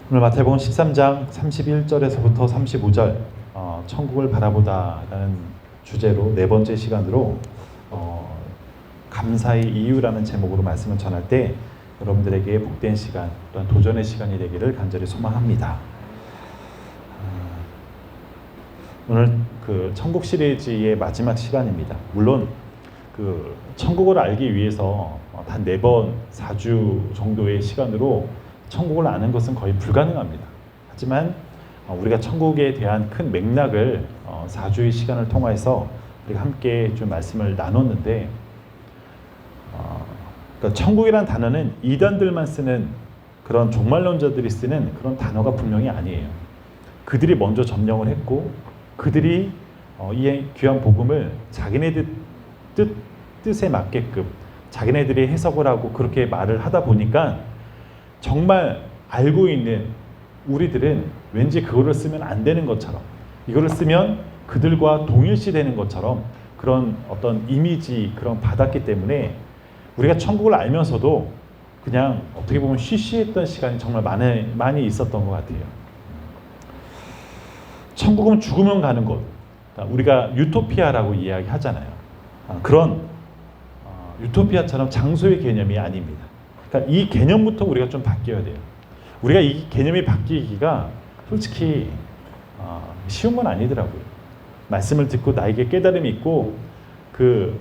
오늘 마태복음 13장 31절에서부터 35절 천국을 바라보다라는 주제로 네 번째 시간으로 감사의 이유라는 제목으로 말씀을 전할 때 여러분들에게 복된 시간 또한 도전의 시간이 되기를 간절히 소망합니다. 오늘 그 천국 시리즈의 마지막 시간입니다. 물론 그 천국을 알기 위해서 단 4번 4주 정도의 시간으로 천국을 아는 것은 거의 불가능합니다. 하지만 우리가 천국에 대한 큰 맥락을 4주의 시간을 통해서 우리가 함께 좀 말씀을 나눴는데 그러니까 천국이란 단어는 이단들만 쓰는 그런 종말론자들이 쓰는 그런 단어가 분명히 아니에요. 그들이 먼저 점령을 했고 그들이 이 귀한 복음을 자기네들 뜻에 맞게끔 자기네들이 해석을 하고 그렇게 말을 하다 보니까 정말 알고 있는 우리들은 왠지 그거를 쓰면 안 되는 것처럼 이거를 쓰면 그들과 동일시되는 것처럼 그런 어떤 이미지 그런 받았기 때문에 우리가 천국을 알면서도 그냥 어떻게 보면 쉬쉬했던 시간이 정말 많이 있었던 것 같아요. 천국은 죽으면 가는 곳, 우리가 유토피아라고 이야기하잖아요. 그런 유토피아처럼 장소의 개념이 아닙니다. 그러니까 이 개념부터 우리가 좀 바뀌어야 돼요. 우리가 이 개념이 바뀌기가 솔직히 쉬운 건 아니더라고요. 말씀을 듣고 나에게 깨달음이 있고 그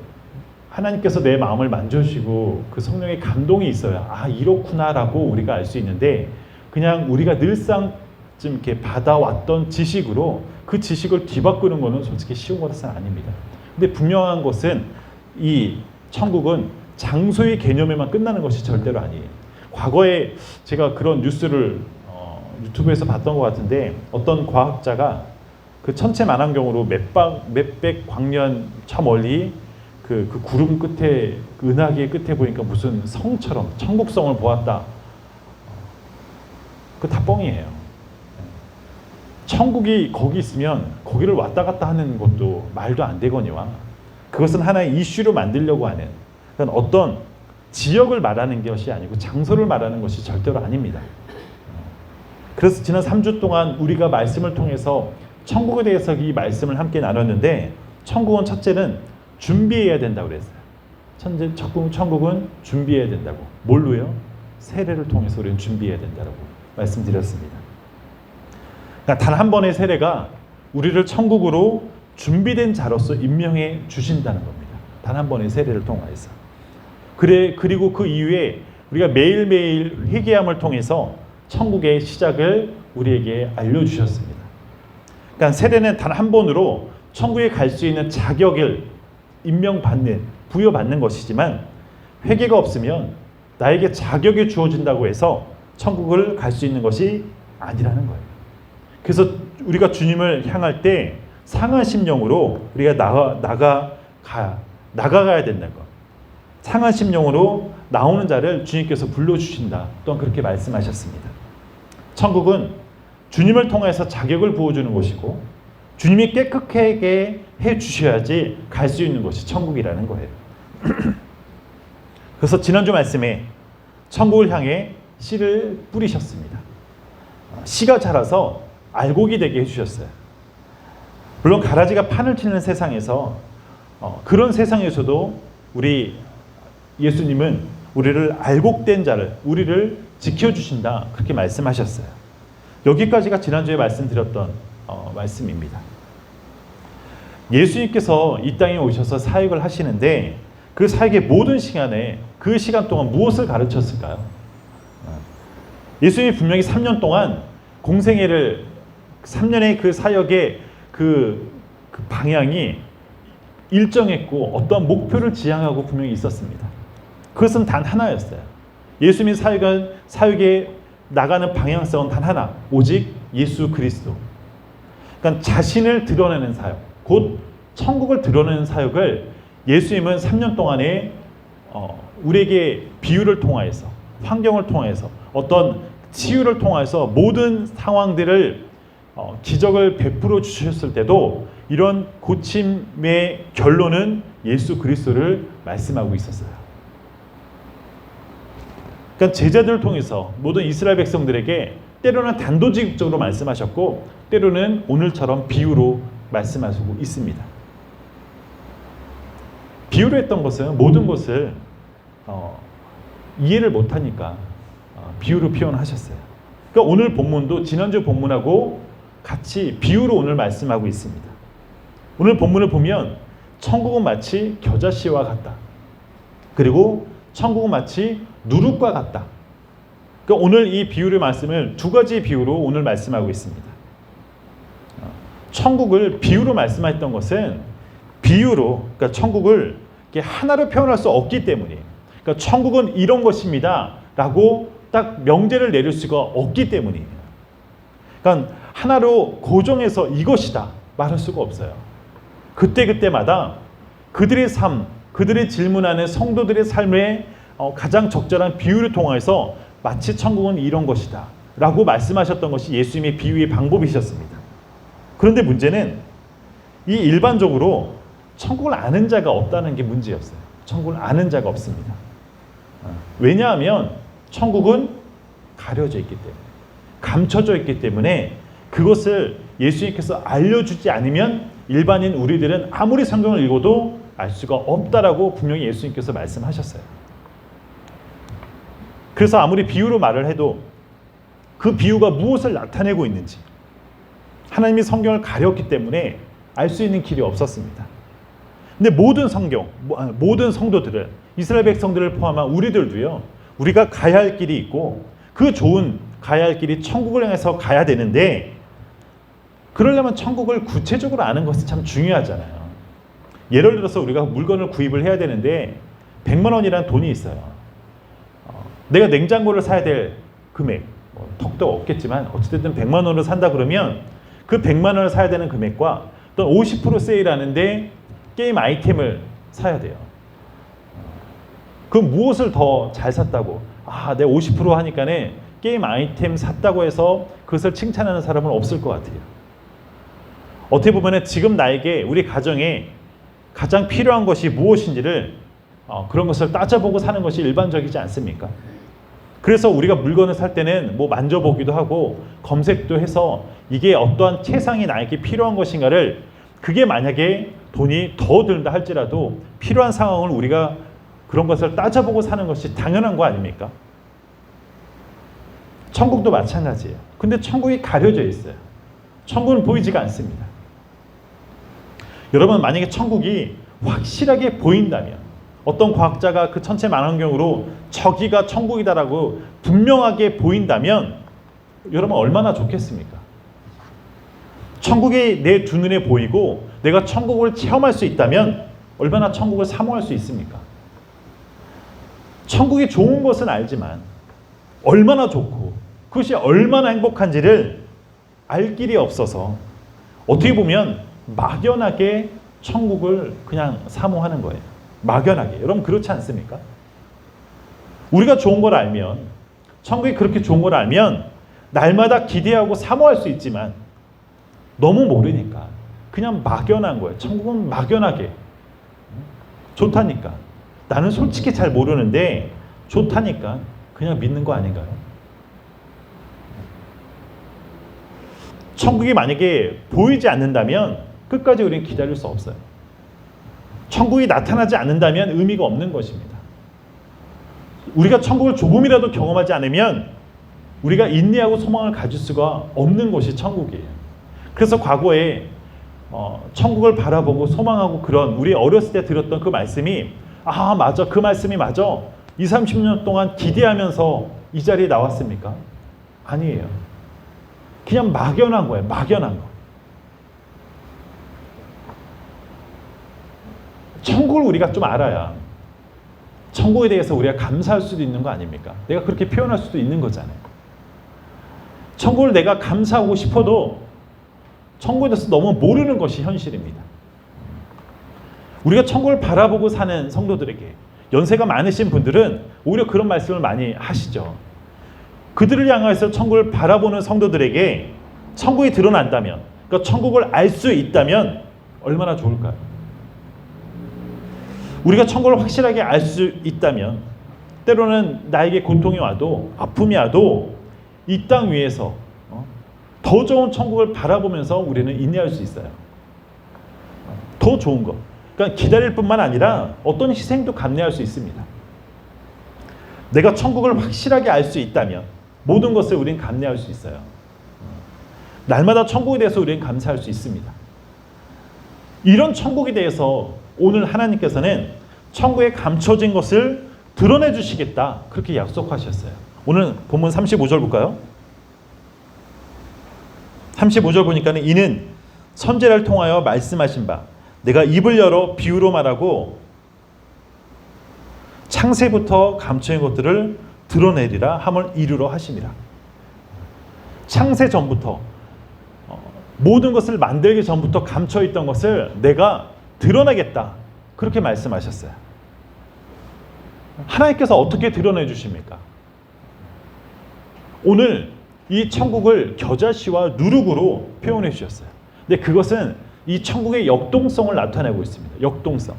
하나님께서 내 마음을 만져주시고 그 성령의 감동이 있어야 이렇구나라고 우리가 알 수 있는데 그냥 우리가 늘상 좀 이렇게 받아왔던 지식으로 그 지식을 뒤바꾸는 것은 솔직히 쉬운 것은 아닙니다. 근데 분명한 것은 이 천국은 장소의 개념에만 끝나는 것이 절대로 아니에요. 과거에 제가 그런 뉴스를 유튜브에서 봤던 것 같은데 어떤 과학자가 그 천체 만환경으로 몇백 광년 저 멀리 그 구름 끝에 그 은하계 끝에 보니까 무슨 성처럼 천국성을 보았다. 그거 다 뻥이에요. 천국이 거기 있으면 거기를 왔다 갔다 하는 것도 말도 안 되거니와 그것은 하나의 이슈로 만들려고 하는 그러니까 어떤 지역을 말하는 것이 아니고 장소를 말하는 것이 절대로 아닙니다. 그래서 지난 3주 동안 우리가 말씀을 통해서 천국에 대해서 이 말씀을 함께 나눴는데 천국은 첫째는 준비해야 된다고 그랬어요. 천국은 준비해야 된다고. 뭘로요? 세례를 통해서 우리는 준비해야 된다고 말씀드렸습니다. 그러니까 단 한 번의 세례가 우리를 천국으로 준비된 자로서 임명해 주신다는 겁니다. 단 한 번의 세례를 통해서. 그리고 그 이후에 우리가 매일매일 회개함을 통해서 천국의 시작을 우리에게 알려주셨습니다. 그러니까 세례는 단 한 번으로 천국에 갈 수 있는 자격을 부여받는 것이지만 회개가 없으면 나에게 자격이 주어진다고 해서 천국을 갈 수 있는 것이 아니라는 거예요. 그래서 우리가 주님을 향할 때 상한 심령으로 우리가 나가야 된다는 것. 상한 심령으로 나오는 자를 주님께서 불러주신다. 또한 그렇게 말씀하셨습니다. 천국은 주님을 통해서 자격을 부어주는 곳이고 주님이 깨끗하게 해주셔야지 갈 수 있는 것이 천국이라는 거예요. 그래서 지난주 말씀에 천국을 향해 씨를 뿌리셨습니다. 씨가 자라서 알곡이 되게 해주셨어요. 물론 가라지가 판을 치는 세상에서 그런 세상에서도 우리 예수님은 우리를 알곡된 자를 우리를 지켜주신다 그렇게 말씀하셨어요. 여기까지가 지난주에 말씀드렸던 말씀입니다. 예수님께서 이 땅에 오셔서 사역을 하시는데 그 사역의 모든 시간에 그 시간 동안 무엇을 가르쳤을까요? 예수님이 분명히 3년 동안 공생애를 3년의 그 사역의 그 방향이 일정했고 어떤 목표를 지향하고 분명히 있었습니다. 그것은 단 하나였어요. 예수님의 사역에 나가는 방향성은 단 하나, 오직 예수 그리스도. 그러니까 자신을 드러내는 사역, 곧 천국을 드러내는 사역을 예수님은 3년 동안에 우리에게 비유를 통하여서 환경을 통해서 어떤 치유를 통해서 모든 상황들을 기적을 베풀어 주셨을 때도 이런 고침의 결론은 예수 그리스도를 말씀하고 있었어요. 그러니까 제자들을 통해서 모든 이스라엘 백성들에게 때로는 단도직입적으로 말씀하셨고 때로는 오늘처럼 비유로 말씀하시고 있습니다. 비유로 했던 것은 모든 것을 이해를 못하니까 비유로 표현하셨어요. 그러니까 오늘 본문도 지난주 본문하고 같이 비유로 오늘 말씀하고 있습니다. 오늘 본문을 보면 천국은 마치 겨자씨와 같다. 그리고 천국은 마치 누룩과 같다. 그러니까 오늘 이 비유의 말씀을 두 가지 비유로 오늘 말씀하고 있습니다. 천국을 비유로 말씀했던 것은 비유로, 그러니까 천국을 하나로 표현할 수 없기 때문이에요. 그러니까 천국은 이런 것입니다 라고 딱 명제를 내릴 수가 없기 때문이에요. 그러니까 하나로 고정해서 이것이다 말할 수가 없어요. 그때그때마다 그들의 삶, 그들의 질문하는 성도들의 삶에 가장 적절한 비유를 통해서 마치 천국은 이런 것이다 라고 말씀하셨던 것이 예수님의 비유의 방법이셨습니다. 그런데 문제는 이 일반적으로 천국을 아는 자가 없다는 게 문제였어요. 천국을 아는 자가 없습니다. 왜냐하면 천국은 가려져 있기 때문에, 감춰져 있기 때문에 그것을 예수님께서 알려주지 않으면 일반인 우리들은 아무리 성경을 읽어도 알 수가 없다라고 분명히 예수님께서 말씀하셨어요. 그래서 아무리 비유로 말을 해도 그 비유가 무엇을 나타내고 있는지 하나님이 성경을 가렸기 때문에 알 수 있는 길이 없었습니다. 근데 모든 성도들은, 이스라엘 백성들을 포함한 우리들도요, 우리가 가야 할 길이 있고 그 좋은 가야 할 길이 천국을 향해서 가야 되는데, 그러려면 천국을 구체적으로 아는 것이 참 중요하잖아요. 예를 들어서 우리가 물건을 구입을 해야 되는데 100만 원이라는 돈이 있어요. 내가 냉장고를 사야 될 금액, 턱도 없겠지만 어쨌든 100만 원을 산다 그러면 그 100만 원을 사야 되는 금액과 또 50% 세일하는데 게임 아이템을 사야 돼요. 그럼 무엇을 더 잘 샀다고? 내가 50% 하니까는 게임 아이템 샀다고 해서 그것을 칭찬하는 사람은 없을 것 같아요. 어떻게 보면 지금 나에게, 우리 가정에 가장 필요한 것이 무엇인지를 그런 것을 따져보고 사는 것이 일반적이지 않습니까? 그래서 우리가 물건을 살 때는 만져보기도 하고 검색도 해서 이게 어떠한 최상이 나에게 필요한 것인가를, 그게 만약에 돈이 더 든다 할지라도 필요한 상황을 우리가 그런 것을 따져보고 사는 것이 당연한 거 아닙니까? 천국도 마찬가지예요. 근데 천국이 가려져 있어요. 천국은 보이지가 않습니다. 여러분, 만약에 천국이 확실하게 보인다면, 어떤 과학자가 그 천체 망원경으로 저기가 천국이다라고 분명하게 보인다면 여러분 얼마나 좋겠습니까? 천국이 내 두 눈에 보이고 내가 천국을 체험할 수 있다면 얼마나 천국을 사모할 수 있습니까? 천국이 좋은 것은 알지만 얼마나 좋고 그것이 얼마나 행복한지를 알 길이 없어서 어떻게 보면 막연하게 천국을 그냥 사모하는 거예요. 막연하게. 여러분 그렇지 않습니까? 우리가 좋은 걸 알면, 천국이 그렇게 좋은 걸 알면 날마다 기대하고 사모할 수 있지만 너무 모르니까 그냥 막연한 거예요. 천국은 막연하게 좋다니까. 나는 솔직히 잘 모르는데 좋다니까 그냥 믿는 거 아닌가요? 천국이 만약에 보이지 않는다면 끝까지 우리는 기다릴 수 없어요. 천국이 나타나지 않는다면 의미가 없는 것입니다. 우리가 천국을 조금이라도 경험하지 않으면 우리가 인내하고 소망을 가질 수가 없는 것이 천국이에요. 그래서 과거에 천국을 바라보고 소망하고 그런 우리 어렸을 때 들었던 그 말씀이 맞아, 그 말씀이 맞아, 20, 30년 동안 기대하면서 이 자리에 나왔습니까? 아니에요. 그냥 막연한 거예요. 막연한 거. 천국을 우리가 좀 알아야 천국에 대해서 우리가 감사할 수도 있는 거 아닙니까? 내가 그렇게 표현할 수도 있는 거잖아요. 천국을 내가 감사하고 싶어도 천국에 대해서 너무 모르는 것이 현실입니다. 우리가 천국을 바라보고 사는 성도들에게, 연세가 많으신 분들은 오히려 그런 말씀을 많이 하시죠. 그들을 향해서 천국을 바라보는 성도들에게 천국이 드러난다면, 그러니까 천국을 알 수 있다면 얼마나 좋을까요? 우리가 천국을 확실하게 알 수 있다면 때로는 나에게 고통이 와도, 아픔이 와도 이 땅 위에서 더 좋은 천국을 바라보면서 우리는 인내할 수 있어요. 더 좋은 것. 그러니까 기다릴 뿐만 아니라 어떤 희생도 감내할 수 있습니다. 내가 천국을 확실하게 알 수 있다면 모든 것을 우리는 감내할 수 있어요. 날마다 천국에 대해서 우리는 감사할 수 있습니다. 이런 천국에 대해서 오늘 하나님께서는 천국에 감춰진 것을 드러내 주시겠다, 그렇게 약속하셨어요. 오늘 본문 35절 볼까요? 35절 보니까는 이는 선지자를 통하여 말씀하신 바 내가 입을 열어 비유로 말하고 창세부터 감춰진 것들을 드러내리라 함을 이루러 하심이라. 창세 전부터 모든 것을 만들기 전부터 감춰있던 것을 내가 드러내겠다, 그렇게 말씀하셨어요. 하나님께서 어떻게 드러내 주십니까? 오늘 이 천국을 겨자씨와 누룩으로 표현해 주셨어요. 근데 그것은 이 천국의 역동성을 나타내고 있습니다. 역동성.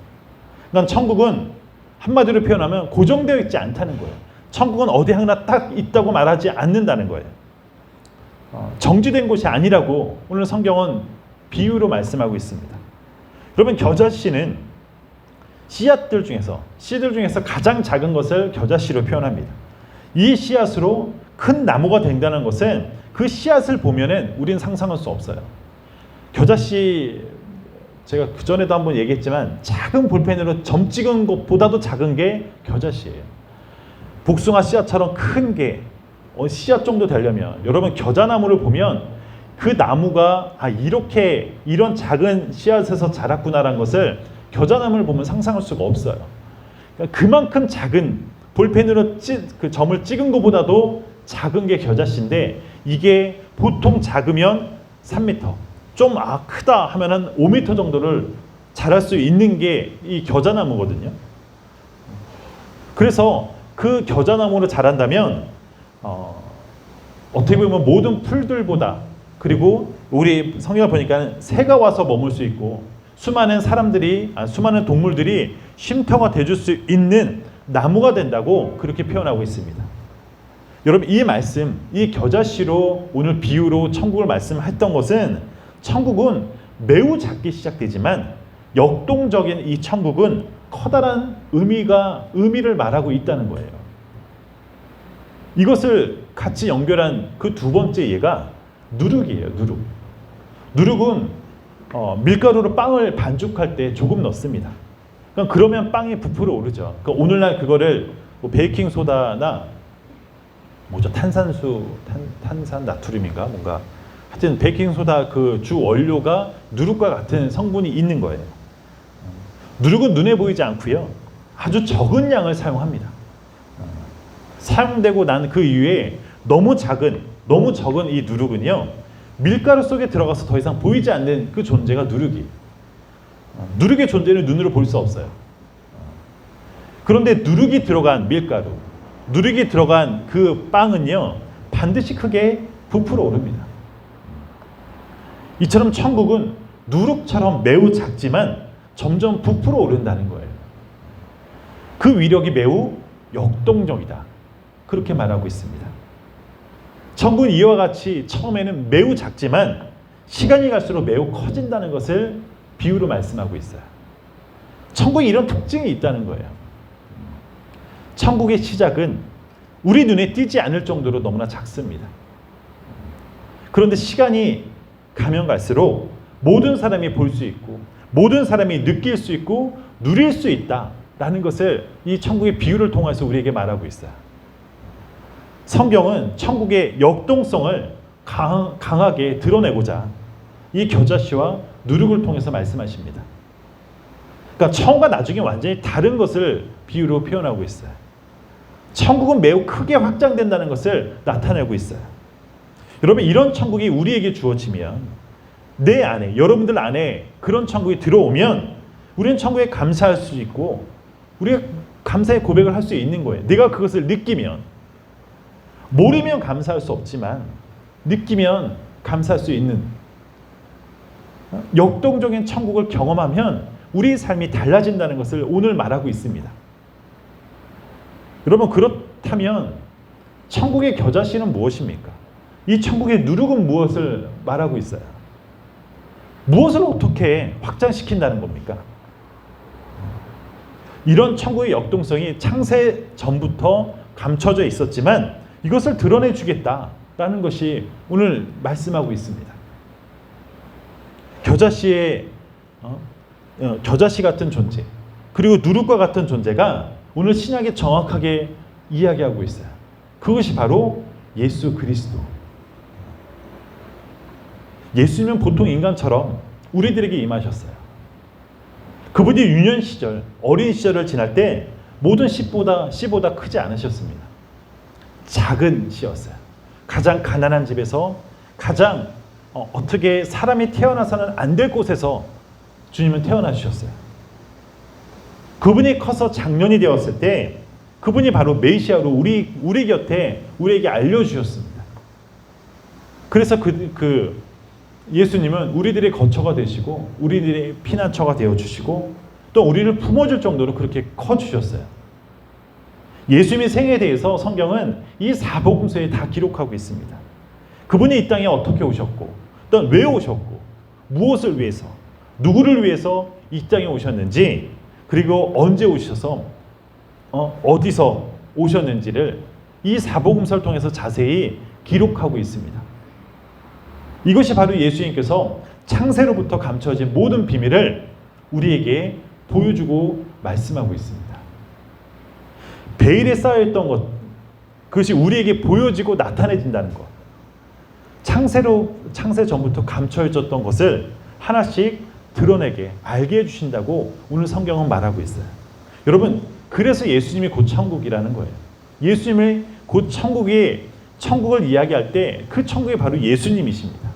그러니까 천국은 한마디로 표현하면 고정되어 있지 않다는 거예요. 천국은 어디 하나 딱 있다고 말하지 않는다는 거예요. 정지된 곳이 아니라고 오늘 성경은 비유로 말씀하고 있습니다. 그러면 겨자씨는 씨앗들 중에서, 씨들 중에서 가장 작은 것을 겨자씨로 표현합니다. 이 씨앗으로 큰 나무가 된다는 것은 그 씨앗을 보면은 우리는 상상할 수 없어요. 겨자씨, 제가 그전에도 한번 얘기했지만 작은 볼펜으로 점 찍은 것보다도 작은 게 겨자씨예요. 복숭아 씨앗처럼 큰 게 씨앗 정도 되려면 여러분 겨자나무를 보면 그 나무가 이렇게 이런 작은 씨앗에서 자랐구나라는 것을 겨자나무를 보면 상상할 수가 없어요. 그러니까 그만큼 작은 볼펜으로 그 점을 찍은 것보다도 작은 게 겨자씨인데 이게 보통 작으면 3m, 좀 크다 하면은 5m 정도를 자랄 수 있는 게 이 겨자나무거든요. 그래서 그 겨자나무로 자란다면 어떻게 보면 모든 풀들보다, 그리고 우리 성경을 보니까 새가 와서 머물 수 있고 수많은 사람들이, 수많은 동물들이 쉼터가 돼줄 수 있는 나무가 된다고 그렇게 표현하고 있습니다. 여러분, 이 말씀, 이 겨자씨로 오늘 비유로 천국을 말씀했던 것은 천국은 매우 작게 시작되지만 역동적인 이 천국은 커다란 의미를 말하고 있다는 거예요. 이것을 같이 연결한 그 두 번째 예가 누룩이에요. 누룩. 누룩은 밀가루로 빵을 반죽할 때 조금 넣습니다. 그러면 빵이 부풀어 오르죠. 그러니까 오늘날 그거를 베이킹 소다나 탄산 나트륨인가 뭔가 하여튼 베이킹 소다 그 주 원료가 누룩과 같은 성분이 있는 거예요. 누룩은 눈에 보이지 않고요. 아주 적은 양을 사용합니다. 사용되고 난 그 이후에 너무 적은 이 누룩은요, 밀가루 속에 들어가서 더 이상 보이지 않는 그 존재가 누룩이. 누룩의 존재를 눈으로 볼 수 없어요. 그런데 누룩이 들어간 밀가루, 누룩이 들어간 그 빵은요, 반드시 크게 부풀어 오릅니다. 이처럼 천국은 누룩처럼 매우 작지만 점점 부풀어 오른다는 거예요. 그 위력이 매우 역동적이다, 그렇게 말하고 있습니다. 천국은 이와 같이 처음에는 매우 작지만 시간이 갈수록 매우 커진다는 것을 비유로 말씀하고 있어요. 천국에 이런 특징이 있다는 거예요. 천국의 시작은 우리 눈에 띄지 않을 정도로 너무나 작습니다. 그런데 시간이 가면 갈수록 모든 사람이 볼 수 있고 모든 사람이 느낄 수 있고 누릴 수 있다라는 것을 이 천국의 비유를 통해서 우리에게 말하고 있어요. 성경은 천국의 역동성을 강하게 드러내고자 이 겨자씨와 누룩을 통해서 말씀하십니다. 그러니까 처음과 나중에 완전히 다른 것을 비유로 표현하고 있어요. 천국은 매우 크게 확장된다는 것을 나타내고 있어요. 여러분, 이런 천국이 우리에게 주어지면, 내 안에, 여러분들 안에 그런 천국이 들어오면 우리는 천국에 감사할 수 있고 우리가 감사의 고백을 할 수 있는 거예요. 내가 그것을 느끼면, 모르면 감사할 수 없지만 느끼면 감사할 수 있는 역동적인 천국을 경험하면 우리의 삶이 달라진다는 것을 오늘 말하고 있습니다. 여러분, 그렇다면 천국의 겨자씨는 무엇입니까? 이 천국의 누룩은 무엇을 말하고 있어요? 무엇을 어떻게 확장시킨다는 겁니까? 이런 천국의 역동성이 창세 전부터 감춰져 있었지만 이것을 드러내 주겠다라는 것이 오늘 말씀하고 있습니다. 겨자씨의 겨자씨 같은 존재, 그리고 누룩과 같은 존재가 오늘 신약에 정확하게 이야기하고 있어요. 그것이 바로 예수 그리스도. 예수님은 보통 인간처럼 우리들에게 임하셨어요. 그분이 유년 시절, 어린 시절을 지날 때 모든 씨보다 크지 않으셨습니다. 작은 씨였어요. 가장 가난한 집에서 가장 어떻게 사람이 태어나서는 안 될 곳에서 주님은 태어나 주셨어요. 그분이 커서 장년이 되었을 때 그분이 바로 메시아로 우리 곁에 우리에게 알려주셨습니다. 그래서 예수님은 우리들의 거처가 되시고 우리들의 피난처가 되어주시고 또 우리를 품어줄 정도로 그렇게 커주셨어요. 예수님의 생애에 대해서 성경은 이 사복음서에 다 기록하고 있습니다. 그분이 이 땅에 어떻게 오셨고 또 왜 오셨고 무엇을 위해서 누구를 위해서 이 땅에 오셨는지 그리고 언제 오셔서 어디서 오셨는지를 이 사복음서를 통해서 자세히 기록하고 있습니다. 이것이 바로 예수님께서 창세로부터 감춰진 모든 비밀을 우리에게 보여주고 말씀하고 있습니다. 베일에 쌓여있던 것, 그것이 우리에게 보여지고 나타내진다는 것. 창세 전부터 감춰있었던 것을 하나씩 드러내게 알게 해주신다고 오늘 성경은 말하고 있어요. 여러분, 그래서 예수님이 곧 천국이라는 거예요. 예수님이 곧 천국을 이야기할 때 그 천국이 바로 예수님이십니다.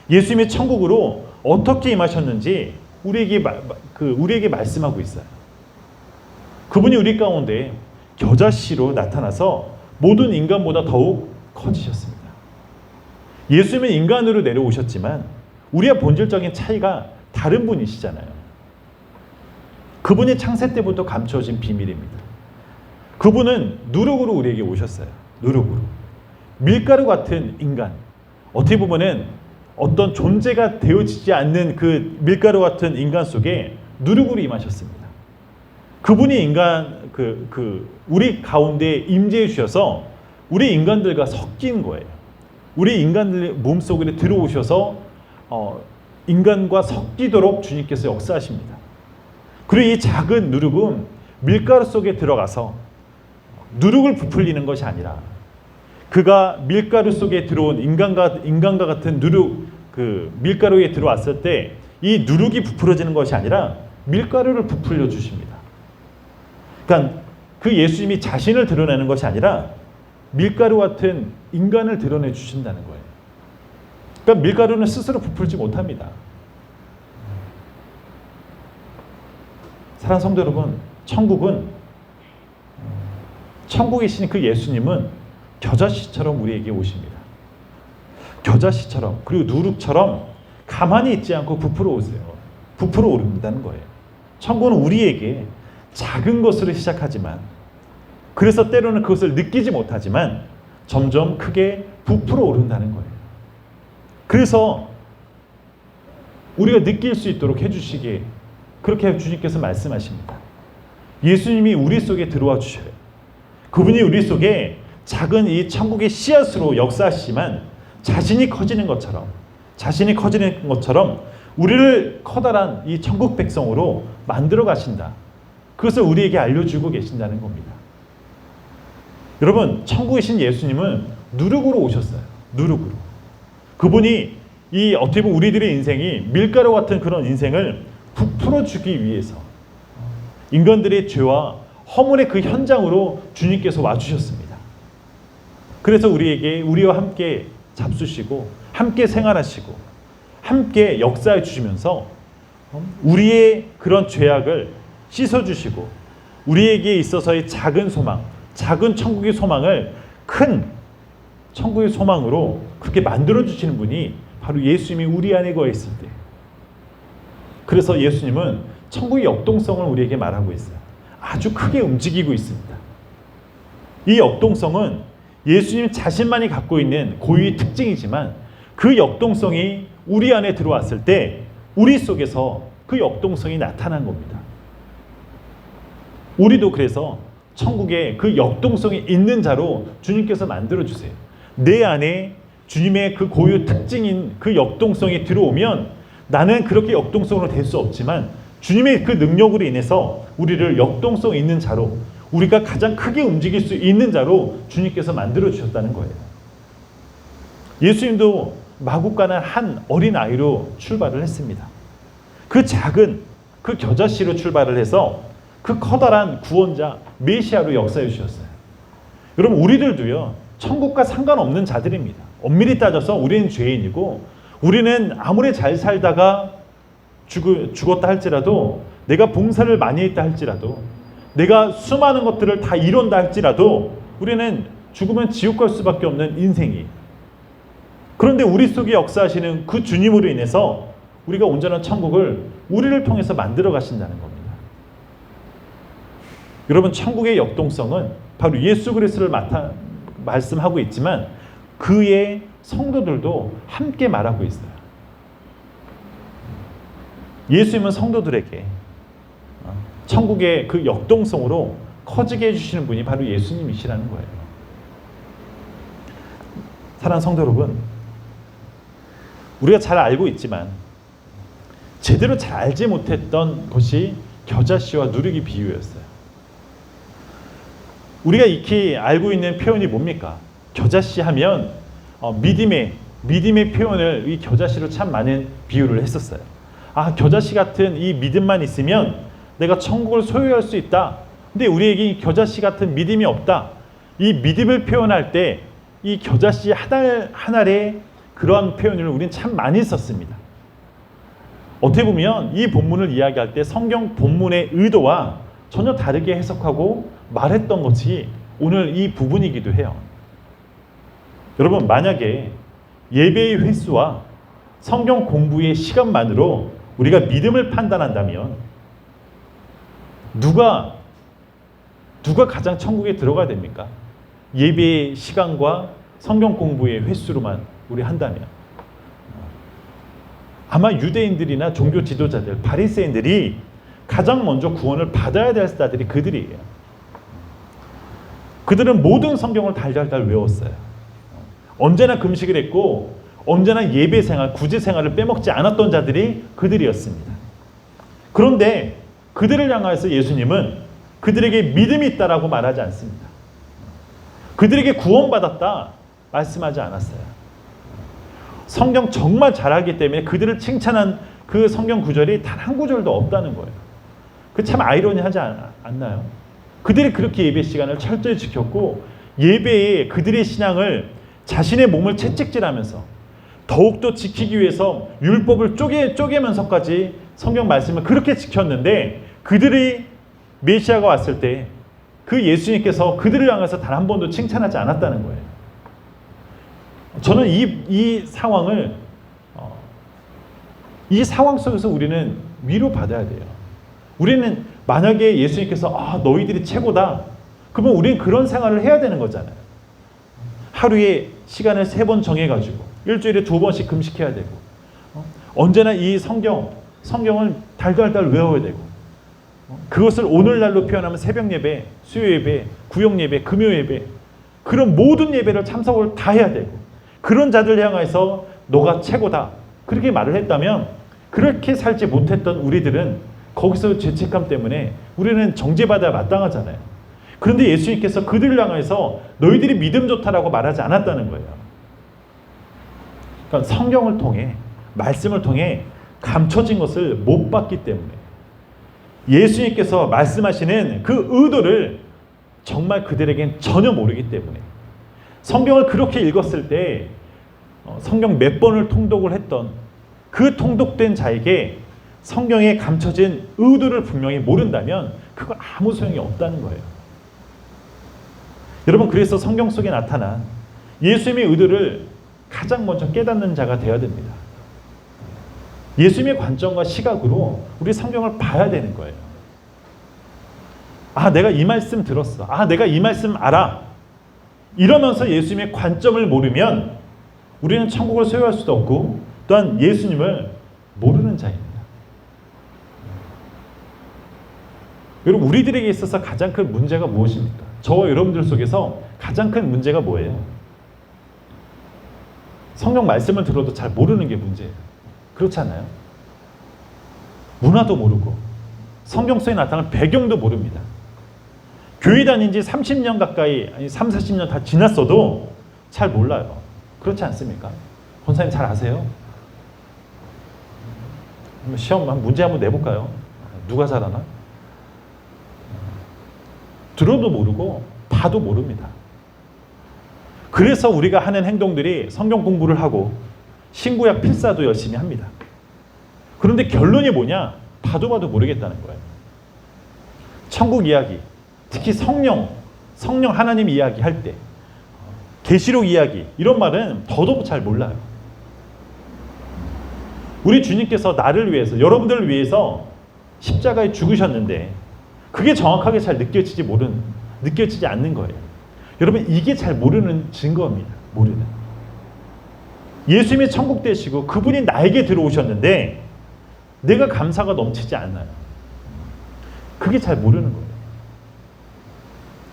예수님이 천국으로 어떻게 임하셨는지 우리에게 말씀하고 있어요. 그분이 우리 가운데 겨자씨로 나타나서 모든 인간보다 더욱 커지셨습니다. 예수님은 인간으로 내려오셨지만 우리와 본질적인 차이가 다른 분이시잖아요. 그분이 창세 때부터 감춰진 비밀입니다. 그분은 누룩으로 우리에게 오셨어요. 누룩으로. 밀가루 같은 인간. 어떻게 보면은 어떤 존재가 되어지지 않는 그 밀가루 같은 인간 속에 누룩으로 임하셨습니다. 그분이 우리 가운데 임재해 주셔서 우리 인간들과 섞인 거예요. 우리 인간들 몸속에 들어오셔서 인간과 섞이도록 주님께서 역사하십니다. 그리고 이 작은 누룩은 밀가루 속에 들어가서 누룩을 부풀리는 것이 아니라 그가 밀가루 속에 들어온 인간과 같은 밀가루에 들어왔을 때 이 누룩이 부풀어지는 것이 아니라 밀가루를 부풀려 주십니다. 그러니까 그 예수님이 자신을 드러내는 것이 아니라 밀가루 같은 인간을 드러내 주신다는 거예요. 그러니까 밀가루는 스스로 부풀지 못합니다. 사랑하는 성도 여러분, 천국에 계신 그 예수님은 겨자씨처럼 우리에게 오십니다. 겨자씨처럼 그리고 누룩처럼 가만히 있지 않고 부풀어 오세요. 부풀어 오른다는 거예요. 천국은 우리에게 작은 것으로 시작하지만 그래서 때로는 그것을 느끼지 못하지만 점점 크게 부풀어 오른다는 거예요. 그래서 우리가 느낄 수 있도록 해주시기에 그렇게 주님께서 말씀하십니다. 예수님이 우리 속에 들어와 주셔요. 그분이 우리 속에 작은 이 천국의 씨앗으로 역사하시지만 자신이 커지는 것처럼 우리를 커다란 이 천국 백성으로 만들어 가신다. 그것을 우리에게 알려주고 계신다는 겁니다. 여러분, 천국에 계신 예수님은 누룩으로 오셨어요. 누룩으로. 그분이 어떻게 보면 우리들의 인생이 밀가루 같은 그런 인생을 부풀어 주기 위해서 인간들의 죄와 허물의 그 현장으로 주님께서 와주셨습니다. 그래서 우리와 함께 잡수시고 함께 생활하시고 함께 역사해 주시면서 우리의 그런 죄악을 씻어주시고 우리에게 있어서의 작은 소망, 작은 천국의 소망을 큰 천국의 소망으로 그렇게 만들어주시는 분이 바로 예수님이 우리 안에 거했을 때. 그래서 예수님은 천국의 역동성을 우리에게 말하고 있어요. 아주 크게 움직이고 있습니다. 이 역동성은 예수님 자신만이 갖고 있는 고유의 특징이지만 그 역동성이 우리 안에 들어왔을 때 우리 속에서 그 역동성이 나타난 겁니다. 우리도 그래서 천국에 그 역동성이 있는 자로 주님께서 만들어주세요. 내 안에 주님의 그 고유 특징인 그 역동성이 들어오면 나는 그렇게 역동성으로 될 수 없지만 주님의 그 능력으로 인해서 우리를 역동성 있는 자로, 우리가 가장 크게 움직일 수 있는 자로 주님께서 만들어주셨다는 거예요. 예수님도 마국간의 한 어린아이로 출발을 했습니다. 그 작은 그 겨자씨로 출발을 해서 그 커다란 구원자 메시아로 역사해 주셨어요. 여러분, 우리들도요 천국과 상관없는 자들입니다. 엄밀히 따져서 우리는 죄인이고, 우리는 아무리 잘 살다가 죽었다 할지라도, 내가 봉사를 많이 했다 할지라도, 내가 수많은 것들을 다 이룬다 할지라도 우리는 죽으면 지옥 갈 수밖에 없는 인생이. 그런데 우리 속에 역사하시는 그 주님으로 인해서 우리가 온전한 천국을 우리를 통해서 만들어 가신다는 겁니다. 여러분, 천국의 역동성은 바로 예수 그리스도를 말씀하고 있지만 그의 성도들도 함께 말하고 있어요. 예수님은 성도들에게 천국의 그 역동성으로 커지게 해주시는 분이 바로 예수님이시라는 거예요. 사랑하는 성도 여러분, 우리가 잘 알고 있지만 제대로 잘 알지 못했던 것이 겨자씨와 누룩이 비유였어요. 우리가 익히 알고 있는 표현이 뭡니까? 겨자씨 하면 믿음의 표현을 이 겨자씨로 참 많은 비유를 했었어요. 겨자씨 같은 이 믿음만 있으면 내가 천국을 소유할 수 있다. 근데 우리에게 이 겨자씨 같은 믿음이 없다. 이 믿음을 표현할 때 이 겨자씨 한 알의 그러한 표현을 우리는 참 많이 썼습니다. 어떻게 보면 이 본문을 이야기할 때 성경 본문의 의도와 전혀 다르게 해석하고 말했던 것이 오늘 이 부분이기도 해요. 여러분, 만약에 예배의 횟수와 성경 공부의 시간만으로 우리가 믿음을 판단한다면 누가 가장 천국에 들어가야 됩니까? 예배의 시간과 성경 공부의 횟수로만 우리 한다면 아마 유대인들이나 종교 지도자들, 바리새인들이 가장 먼저 구원을 받아야 될 자들이 그들이에요. 그들은 모든 성경을 달달달 외웠어요. 언제나 금식을 했고 언제나 예배 생활, 구제 생활을 빼먹지 않았던 자들이 그들이었습니다. 그런데 그들을 향해서 예수님은 그들에게 믿음이 있다라고 말하지 않습니다. 그들에게 구원받았다 말씀하지 않았어요. 성경 정말 잘 알기 때문에 그들을 칭찬한 그 성경 구절이 단 한 구절도 없다는 거예요. 그 참 아이러니하지 않나요? 그들이 그렇게 예배 시간을 철저히 지켰고 예배에 그들의 신앙을 자신의 몸을 채찍질하면서 더욱더 지키기 위해서 율법을 쪼개면서까지 성경 말씀을 그렇게 지켰는데 그들이 메시아가 왔을 때 그 예수님께서 그들을 향해서 단 한 번도 칭찬하지 않았다는 거예요. 저는 이 상황을 이 상황 속에서 우리는 위로받아야 돼요. 우리는 만약에 예수님께서 너희들이 최고다, 그러면 우리는 그런 생활을 해야 되는 거잖아요. 하루에 시간을 3번 정해가지고 일주일에 2번씩 금식해야 되고 언제나 이 성경을 달달달 외워야 되고 그것을 오늘날로 표현하면 새벽 예배, 수요 예배, 구역 예배, 금요 예배, 그런 모든 예배를 참석을 다 해야 되고 그런 자들 향해서 너가 최고다 그렇게 말을 했다면 그렇게 살지 못했던 우리들은 거기서 죄책감 때문에 우리는 정죄받아야 마땅하잖아요. 그런데 예수님께서 그들을 향해서 너희들이 믿음 좋다라고 말하지 않았다는 거예요. 그러니까 성경을 통해, 말씀을 통해 감춰진 것을 못 봤기 때문에 예수님께서 말씀하시는 그 의도를 정말 그들에겐 전혀 모르기 때문에 성경을 그렇게 읽었을 때 성경 몇 번을 통독을 했던 그 통독된 자에게 성경에 감춰진 의도를 분명히 모른다면 그건 아무 소용이 없다는 거예요. 여러분, 그래서 성경 속에 나타난 예수님의 의도를 가장 먼저 깨닫는 자가 되어야 됩니다. 예수님의 관점과 시각으로 우리 성경을 봐야 되는 거예요. 내가 이 말씀 들었어. 내가 이 말씀 알아. 이러면서 예수님의 관점을 모르면 우리는 천국을 소유할 수도 없고 또한 예수님을 모르는 자입니다. 여러분, 우리들에게 있어서 가장 큰 문제가 무엇입니까? 저와 여러분들 속에서 가장 큰 문제가 뭐예요? 성경 말씀을 들어도 잘 모르는 게 문제예요. 그렇지 않나요? 문화도 모르고 성경 속에 나타나는 배경도 모릅니다. 교회 다닌 지 30년 가까이, 아니 3, 40년 다 지났어도 잘 몰라요. 그렇지 않습니까? 권사님 잘 아세요? 시험 문제 한번 내볼까요? 누가 잘하나? 들어도 모르고 봐도 모릅니다. 그래서 우리가 하는 행동들이 성경 공부를 하고 신구약 필사도 열심히 합니다. 그런데 결론이 뭐냐? 봐도 모르겠다는 거예요. 천국 이야기, 특히 성령 하나님 이야기 할 때, 계시록 이야기, 이런 말은 더더욱 잘 몰라요. 우리 주님께서 나를 위해서, 여러분들을 위해서 십자가에 죽으셨는데 그게 정확하게 잘 느껴지지 않는 거예요. 여러분, 이게 잘 모르는 증거입니다. 모르는. 예수님이 천국 되시고 그분이 나에게 들어오셨는데 내가 감사가 넘치지 않아요. 그게 잘 모르는 거예요.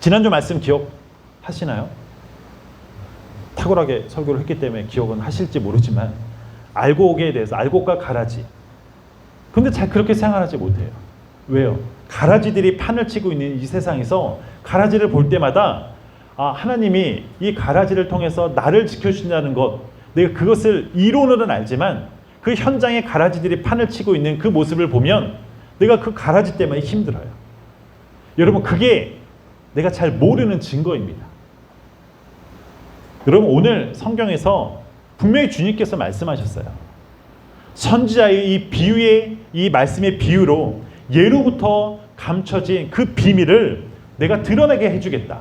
지난주 말씀 기억하시나요? 탁월하게 설교를 했기 때문에 기억은 하실지 모르지만 알곡에 대해서, 알곡과 가라지. 근데 잘 그렇게 생각하지 못해요. 왜요? 가라지들이 판을 치고 있는 이 세상에서 가라지를 볼 때마다 하나님이 이 가라지를 통해서 나를 지켜주신다는 것, 내가 그것을 이론으로는 알지만 그 현장에 가라지들이 판을 치고 있는 그 모습을 보면 내가 그 가라지 때문에 힘들어요. 여러분, 그게 내가 잘 모르는 증거입니다. 여러분, 오늘 성경에서 분명히 주님께서 말씀하셨어요. 선지자의 이 비유의, 이 말씀의 비유로 예로부터 감춰진 그 비밀을 내가 드러내게 해주겠다.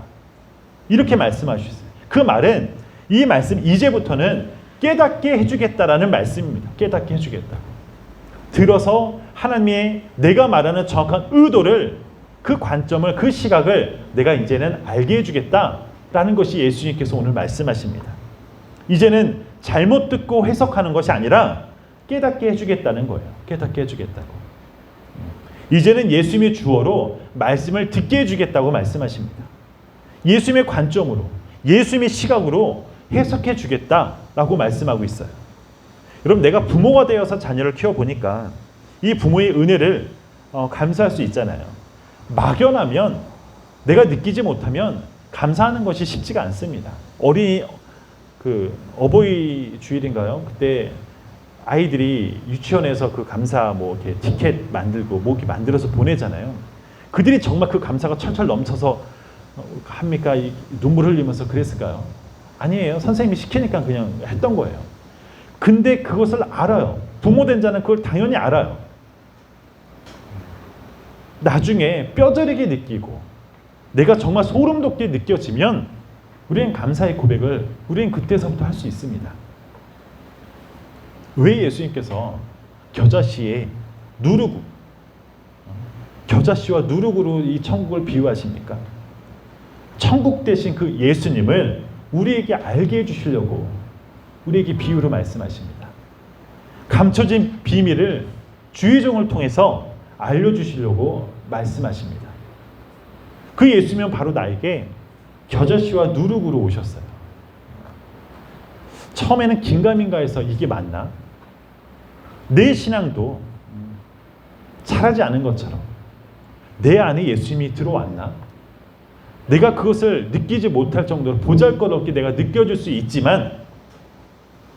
이렇게 말씀하셨어요. 그 말은, 이 말씀 이제부터는 깨닫게 해주겠다라는 말씀입니다. 깨닫게 해주겠다. 들어서 하나님의 내가 말하는 정확한 의도를, 그 관점을, 그 시각을 내가 이제는 알게 해주겠다라는 것이 예수님께서 오늘 말씀하십니다. 이제는 잘못 듣고 해석하는 것이 아니라 깨닫게 해주겠다는 거예요. 깨닫게 해주겠다고. 이제는 예수님의 주어로 말씀을 듣게 해주겠다고 말씀하십니다. 예수님의 관점으로, 예수님의 시각으로 해석해 주겠다라고 말씀하고 있어요. 여러분, 내가 부모가 되어서 자녀를 키워보니까 이 부모의 은혜를 감사할 수 있잖아요. 막연하면, 내가 느끼지 못하면 감사하는 것이 쉽지가 않습니다. 어버이 주일인가요? 그때 아이들이 유치원에서 그 감사 이렇게 티켓 만들고 이렇게 만들어서 보내잖아요. 그들이 정말 그 감사가 철철 넘쳐서 합니까? 눈물 흘리면서 그랬을까요? 아니에요. 선생님이 시키니까 그냥 했던 거예요. 근데 그것을 알아요. 부모 된 자는 그걸 당연히 알아요. 나중에 뼈저리게 느끼고 내가 정말 소름 돋게 느껴지면 우리는 감사의 고백을 우리는 그때서부터 할 수 있습니다. 왜 예수님께서 겨자씨에 누룩, 겨자씨와 누룩으로 이 천국을 비유하십니까? 천국 대신 그 예수님을 우리에게 알게 해주시려고 우리에게 비유로 말씀하십니다. 감춰진 비밀을 주의 종을 통해서 알려주시려고 말씀하십니다. 그 예수님은 바로 나에게 겨자씨와 누룩으로 오셨어요. 처음에는 긴가민가해서 이게 맞나? 내 신앙도 잘하지 않은 것처럼 내 안에 예수님이 들어왔나? 내가 그것을 느끼지 못할 정도로 보잘것없게 내가 느껴질 수 있지만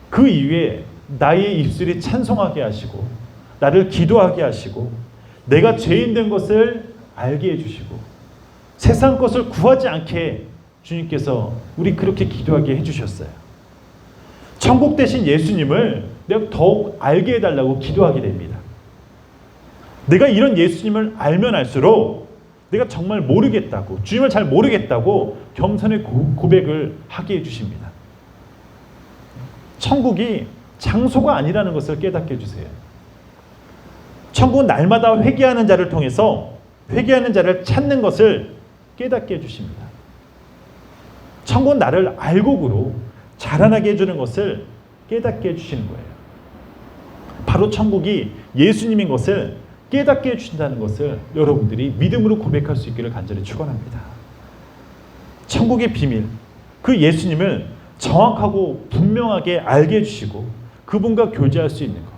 그 이후에 나의 입술이 찬송하게 하시고 나를 기도하게 하시고 내가 죄인 된 것을 알게 해주시고 세상 것을 구하지 않게 주님께서 우리 그렇게 기도하게 해주셨어요. 천국 대신 예수님을 내가 더욱 알게 해달라고 기도하게 됩니다. 내가 이런 예수님을 알면 알수록 내가 정말 모르겠다고, 주님을 잘 모르겠다고 겸손의 고백을 하게 해주십니다. 천국이 장소가 아니라는 것을 깨닫게 해주세요. 천국은 날마다 회개하는 자를 통해서 회개하는 자를 찾는 것을 깨닫게 해주십니다. 천국은 나를 알곡으로 자라나게 해주는 것을 깨닫게 해주시는 거예요. 바로 천국이 예수님인 것을 깨닫게 해주신다는 것을 여러분들이 믿음으로 고백할 수 있기를 간절히 축원합니다. 천국의 비밀, 그 예수님을 정확하고 분명하게 알게 해주시고 그분과 교제할 수 있는 것.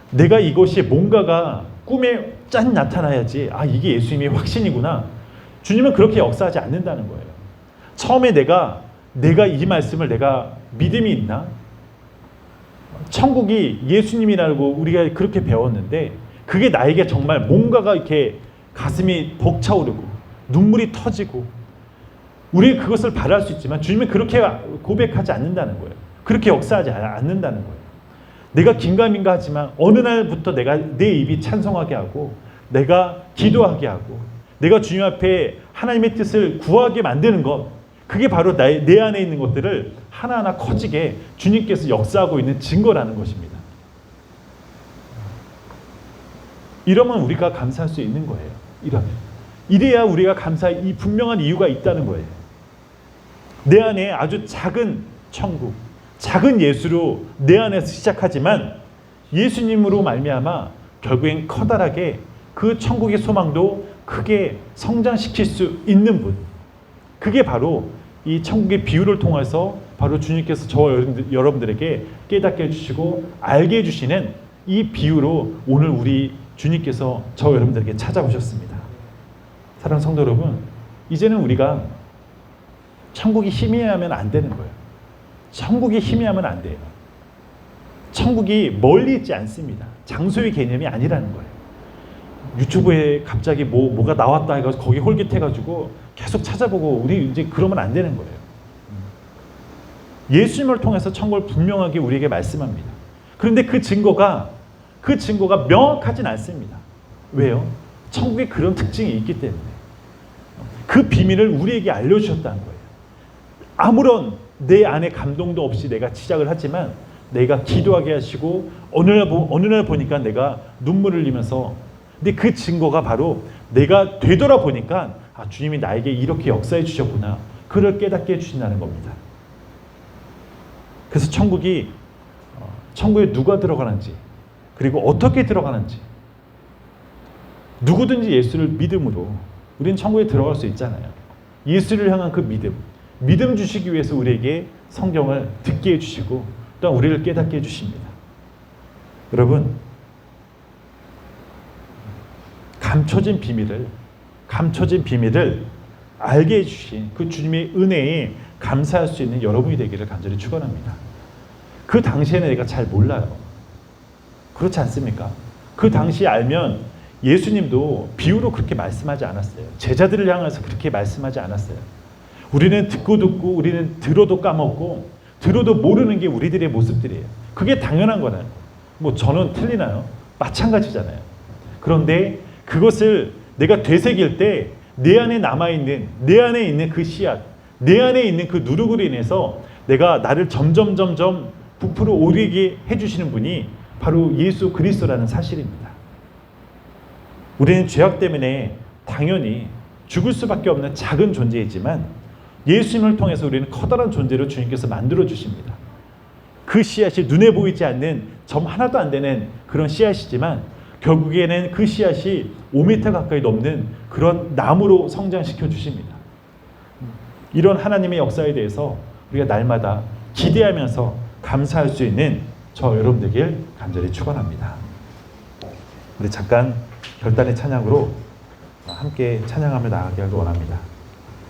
내가 이것이 뭔가가 꿈에 짠 나타나야지 이게 예수님의 확신이구나. 주님은 그렇게 역사하지 않는다는 거예요. 처음에 내가 이 말씀을 내가 믿음이 있나? 천국이 예수님이라고 우리가 그렇게 배웠는데 그게 나에게 정말 뭔가가 이렇게 가슴이 벅차오르고 눈물이 터지고 우리 그것을 바랄 수 있지만 주님은 그렇게 고백하지 않는다는 거예요. 그렇게 역사하지 않는다는 거예요. 내가 긴가민가 하지만 어느 날부터 내가 내 입이 찬송하게 하고 내가 기도하게 하고 내가 주님 앞에 하나님의 뜻을 구하게 만드는 것, 그게 바로 내 안에 있는 것들을 하나하나 커지게 주님께서 역사하고 있는 증거라는 것입니다. 이러면 우리가 감사할 수 있는 거예요. 이래야 우리가 감사할 이 분명한 이유가 있다는 거예요. 내 안에 아주 작은 천국, 작은 예수로 내 안에서 시작하지만 예수님으로 말미암아 결국엔 커다랗게 그 천국의 소망도 크게 성장시킬 수 있는 분, 그게 바로 이 천국의 비유를 통해서 바로 주님께서 저와 여러분들에게 깨닫게 해주시고 알게 해주시는 이 비유로 오늘 우리 주님께서 저와 여러분들에게 찾아오셨습니다. 사랑하는 성도 여러분, 이제는 우리가 천국이 희미하면 안 되는 거예요. 천국이 희미하면 안 돼요. 천국이 멀리 있지 않습니다. 장소의 개념이 아니라는 거예요. 유튜브에 갑자기 뭐가 나왔다 해가지고 거기 홀깃해가지고 계속 찾아보고 우리 이제 그러면 안 되는 거예요. 예수님을 통해서 천국을 분명하게 우리에게 말씀합니다. 그런데 그 증거가 명확하진 않습니다. 왜요? 천국에 그런 특징이 있기 때문에. 그 비밀을 우리에게 알려주셨다는 거예요. 아무런 내 안에 감동도 없이 내가 시작을 하지만 내가 기도하게 하시고 어느 날 보니까 내가 눈물을 흘리면서, 근데 그 증거가 바로 내가 되돌아보니까 주님이 나에게 이렇게 역사해 주셨구나, 그를 깨닫게 해주신다는 겁니다. 그래서 천국에 누가 들어가는지, 그리고 어떻게 들어가는지, 누구든지 예수를 믿음으로 우리는 천국에 들어갈 수 있잖아요. 예수를 향한 그 믿음 주시기 위해서 우리에게 성경을 듣게 해주시고 또한 우리를 깨닫게 해주십니다. 여러분, 감춰진 비밀을 알게 해주신 그 주님의 은혜에 감사할 수 있는 여러분이 되기를 간절히 축원합니다. 그 당시에는 내가 잘 몰라요. 그렇지 않습니까? 그 당시에 알면 예수님도 비유로 그렇게 말씀하지 않았어요. 제자들을 향해서 그렇게 말씀하지 않았어요. 우리는 듣고 우리는 들어도 까먹고 들어도 모르는 게 우리들의 모습들이에요. 그게 당연한 거나요? 저는 틀리나요? 마찬가지잖아요. 그런데 그것을 내가 되새길 때 내 안에 남아있는, 내 안에 있는 그 씨앗, 내 안에 있는 그 누룩으로 인해서 내가 나를 점점 부풀어 오르게 해주시는 분이 바로 예수 그리스도라는 사실입니다. 우리는 죄악 때문에 당연히 죽을 수밖에 없는 작은 존재이지만 예수님을 통해서 우리는 커다란 존재로 주님께서 만들어 주십니다. 그 씨앗이 눈에 보이지 않는 점 하나도 안 되는 그런 씨앗이지만 결국에는 그 씨앗이 5m 가까이 넘는 그런 나무로 성장시켜 주십니다. 이런 하나님의 역사에 대해서 우리가 날마다 기대하면서 감사할 수 있는 저 여러분 되길 간절히 축원합니다. 우리 잠깐 결단의 찬양으로 함께 찬양하며 나아가길 원합니다.